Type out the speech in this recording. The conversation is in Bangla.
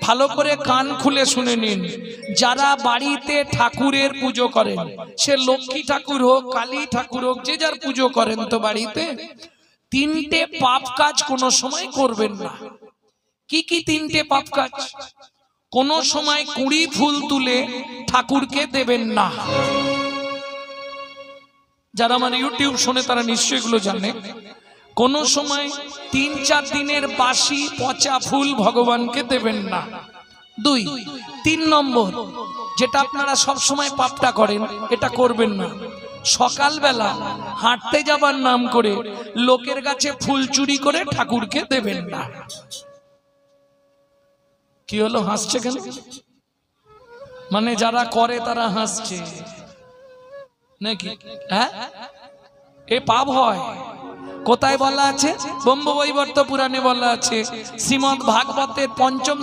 ভালো করে কান খুলে শুনে নিন। যারা বাড়িতে ঠাকুরের পুজো করেন, সে লক্ষ্মী ঠাকুর হোক, কালী ঠাকুর হোক, যে যার পুজো করেন, তো বাড়িতে তিনটে পাপ কাজ কোনো সময় করবেন না। কি কি তিনটে পাপ কাজ? কোনো সময় কুঁড়ি ফুল তুলে ঠাকুরকে দেবেন না। যারা আমার ইউটিউব শোনে তারা নিশ্চয়ই এগুলো জানে। কোনো সময় 3-4 দিনের বাসি পচা ফুল ভগবানকে দেবেন না। 2, 3 নম্বর, যেটা আপনারা সব সময় পাপটা করেন, এটা করবেন না। সকালবেলা হাঁটতে যাবার নাম করে লোকের কাছে ফুল চুরি করে ঠাকুরকে দেবেন না। কি হলো, হাসছে কেন? মানে যারা করে তারা হাসছে নাকি? হ্যাঁ, এ পাপ হয়। কোথায় বলা আছে? ব্রহ্মবৈবর্ত পুরাণে বলা আছে, শ্রীমদ্ ভাগবতের 5ম